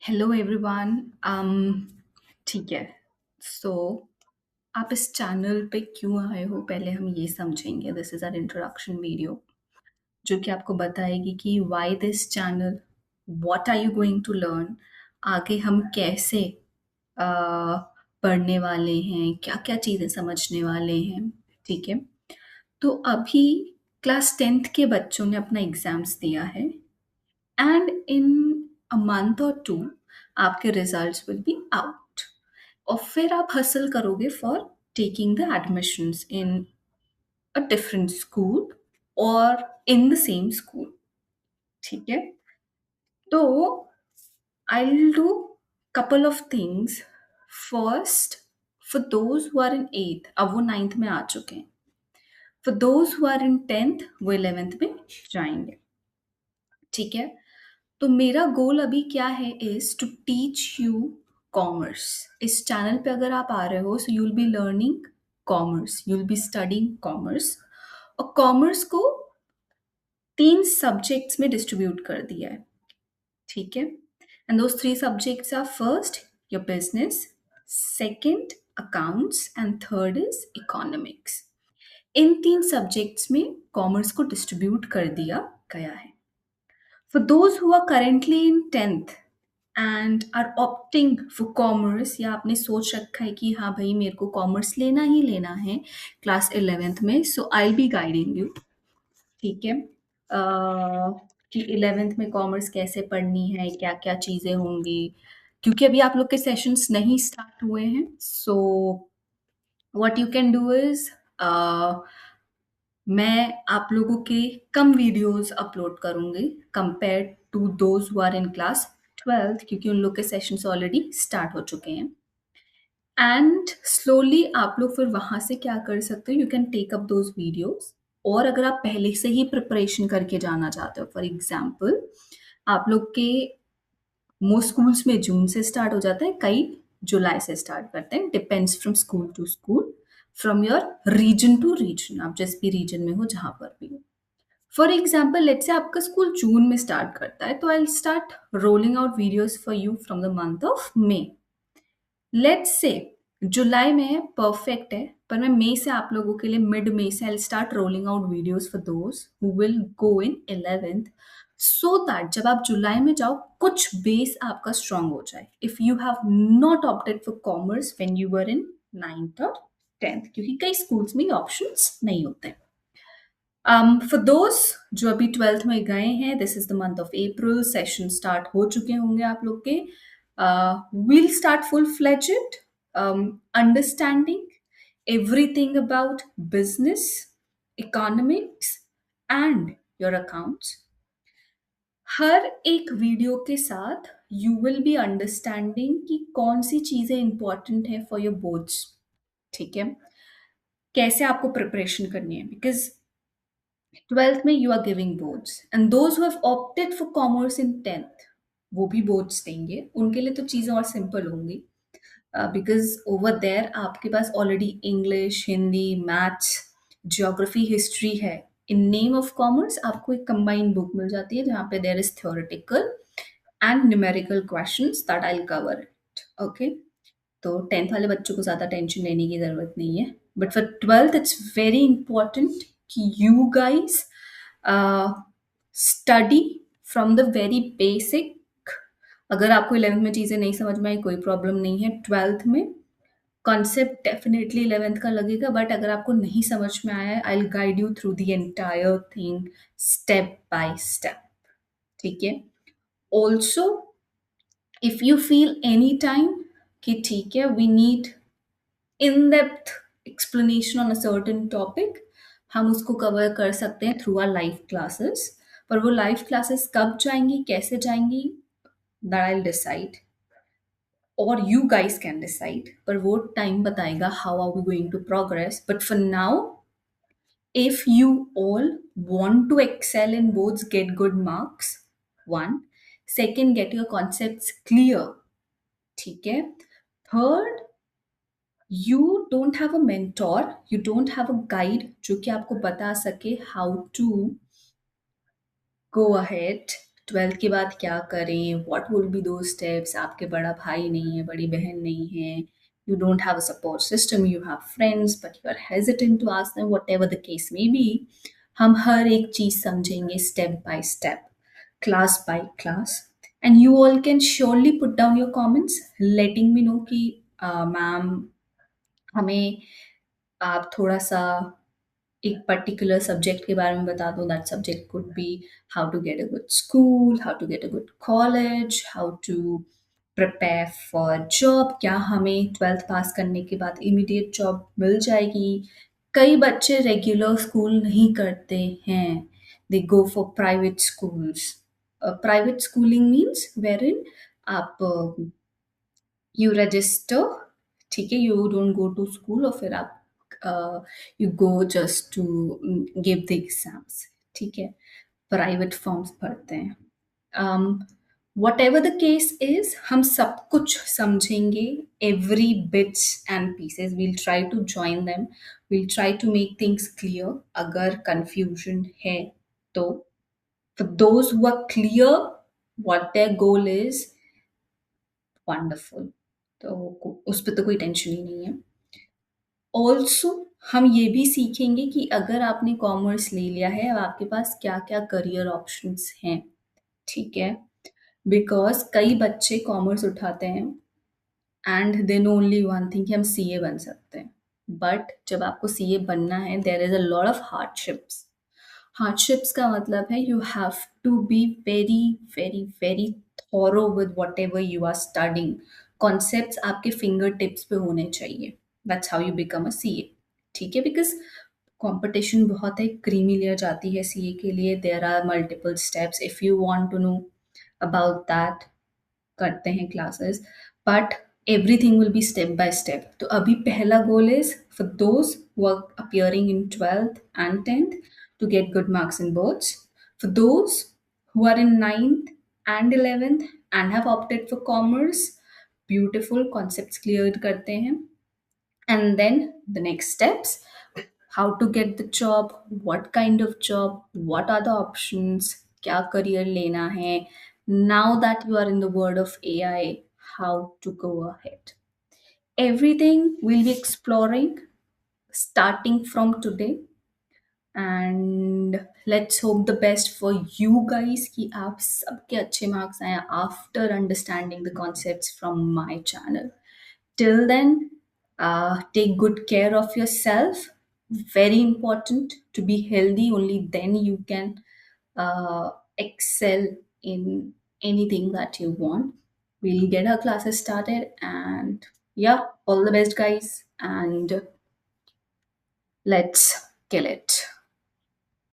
Hello everyone. ठीक है। सो आप इस चैनल पे क्यों आए हो, पहले हम ये समझेंगे। This is our introduction video जो कि आपको बताएगी कि why this channel, what are you going to learn, आगे हम कैसे पढ़ने वाले हैं, क्या क्या चीज़ें समझने वाले हैं। ठीक है। तो अभी क्लास 10th के बच्चों ने अपना एग्ज़ाम्स दिया है एंड इन अ मंथ और टू आपके रिजल्ट्स विल बी आउट, और फिर आप हसल करोगे for taking the admissions in a different school और इन द सेम स्कूल। ठीक है। तो I will do couple of things. First, for those who are in 8th, अब वो 9th में आ चुके हैं। For those who are in 10th, वो 11th में जाएंगे। ठीक है। तो मेरा गोल अभी क्या है, is to teach you commerce. इस चैनल पे अगर आप आ रहे हो, so you will be learning commerce, you will be studying commerce. और कॉमर्स को 3 सब्जेक्ट्स में डिस्ट्रीब्यूट कर दिया है। ठीक है। And those 3 subjects are, first your business, second accounts, and third is economics. इन 3 सब्जेक्ट्स में कॉमर्स को डिस्ट्रीब्यूट कर दिया गया है। For those who are currently in 10th and are opting for commerce, या आपने सोच रखा है कि हाँ भाई मेरे को कॉमर्स लेना ही लेना है क्लास 11th में, सो आई बी गाइडिंग यू। ठीक है। कि 11th में कॉमर्स कैसे पढ़नी है, क्या क्या चीज़ें होंगी, क्योंकि अभी आप लोग के सेशंस नहीं स्टार्ट हुए हैं। So what you can do is, मैं आप लोगों के कम वीडियोस अपलोड करूँगी compare to those who are in class 12th, क्योंकि उन लोग के सेशंस ऑलरेडी स्टार्ट हो चुके हैं। एंड स्लोली आप लोग फिर वहाँ से क्या कर सकते हो, you can take up those videos. और अगर आप पहले से ही प्रिपरेशन करके जाना चाहते हो, फॉर एग्जाम्पल आप लोग के मोस्ट स्कूल्स में जून से स्टार्ट हो जाता है, कई जुलाई से स्टार्ट करते हैं, depends from school to school, from your region to region, आप जिस भी रीजन में हो, जहाँ पर भी हो। फॉर एग्जाम्पल लेट से आपका स्कूल जून में स्टार्ट करता है, तो I start rolling out videos for you from the month of May. Let's say जुलाई में है, परफेक्ट है, पर मैं मई से आप लोगों के लिए, मिड मई से आई start rolling out videos for those who will go in 11th, so that जब आप जुलाई में जाओ कुछ बेस आपका स्ट्रांग हो जाए, if you have not opted for commerce when you were in 9th और 10th, क्योंकि कई स्कूल्स में ऑप्शंस नहीं होते। फॉर दोज जो अभी 12th में गए हैं, this is the month of April, session start हो चुके होंगे आप लोग के। We'll start full fledged understanding everything about business, economics and your accounts. हर एक वीडियो के साथ यू विल बी अंडरस्टैंडिंग कि कौन सी चीजें इंपॉर्टेंट है फॉर योर बोर्ड्स। ठीक है। कैसे आपको प्रिपरेशन करनी है, बिकॉज 12th में you are giving boards, and those who have opted for commerce in 10th वो भी बोर्ड्स देंगे, उनके लिए तो चीज़ें और सिंपल होंगी, बिकॉज ओवर देयर आपके पास already English, Hindi, maths, geography, history है। इन नेम ऑफ कॉमर्स आपको एक कंबाइंड बुक मिल जाती है जहाँ पे there is theoretical and numerical questions that I will cover it. Okay. तो 10th वाले बच्चों को ज़्यादा टेंशन लेने की ज़रूरत नहीं है, but for 12th it's very important कि you guys study from the very basic. अगर आपको 11th में चीज़ें नहीं समझ में आई, कोई प्रॉब्लम नहीं है, 12th में कॉन्सेप्ट डेफिनेटली 11th का लगेगा, बट अगर आपको नहीं समझ में आया, I will guide you through the entire thing step by step. ठीक है। Also if you feel any time कि ठीक है, we need in-depth explanation on a certain topic, हम उसको कवर कर सकते हैं थ्रू आर लाइव क्लासेस। पर वो लाइव क्लासेस कब जाएंगी, कैसे जाएंगी, दैट आई डिसाइड, और यू गाइस कैन डिसाइड, पर वो टाइम बताएगा how are we going to progress. But for now, if you all want to excel in boards, get good marks, one, second, get your concepts clear, ठीक है, third, you don't have a mentor, you don't have a guide जो कि आपको बता सके how to go ahead twelfth के बाद क्या करें, what would be the steps. आपके बड़ा भाई नहीं है, बड़ी बहन नहीं है, you don't have a support system, you have friends but you are hesitant to ask them, whatever the case may be. हम हर एक चीज समझेंगे step by step, class by class. And you all can surely put down your comments letting me know कि ma'am हमें आप थोड़ा सा एक पर्टिकुलर सब्जेक्ट के बारे में बता दो। That subject could be how to get a good school, how to get a good college, how to prepare for job. क्या हमें ट्वेल्थ पास करने के बाद इमीडिएट जॉब मिल जाएगी? कई बच्चे रेगुलर स्कूल नहीं करते हैं, they go for private schools. Private schooling means where in आप यू रजिस्टर, ठीक है, you don't go to school, और फिर आप you go just to give the exams, ठीक है, प्राइवेट फॉर्म्स भरते हैं। Whatever the case is, हम सब कुछ समझेंगे, every bits and pieces, we'll try to join them, we'll try to make things clear. अगर कंफ्यूजन है तो for those who are clear what their goal is, wonderful, तो उस पे तो कोई टेंशन ही नहीं है। ऑल्सो हम ये भी सीखेंगे कि अगर आपने कॉमर्स ले लिया है, अब आपके पास क्या क्या करियर ऑप्शंस हैं, ठीक है। बिकॉज कई बच्चे कॉमर्स उठाते हैं and they know only one thing कि हम सीए बन सकते हैं। बट जब आपको सीए बनना है, there is a lot of hardships. Hardships का मतलब है you have to be very very very thorough with whatever you are studying. Concept आपके फिंगर टिप्स पे होने चाहिए। That's how you become a CA, ठीक है। बिकॉज कंपटीशन बहुत है, क्रीमी लेयर जाती है सीए के लिए, there are multiple steps. If you want to know about that, करते हैं classes, but everything will be step by step. तो अभी पहला goal is for those who are appearing in twelfth and tenth to get good marks in boards. For those who are in ninth and 11th and have opted for commerce, beautiful concepts cleared करते हैं। And then the next steps, how to get the job, what kind of job, what are the options, क्या career लेना है, now that you are in the world of AI, how to go ahead. Everything we'll be exploring starting from today, and let's hope the best for you guys कि आप सबके अच्छे marks आए after understanding the concepts from my channel. Till then, take good care of yourself. Very important to be healthy, only then you can excel in anything that you want. We'll get our classes started, and yeah, all the best guys, and let's kill it.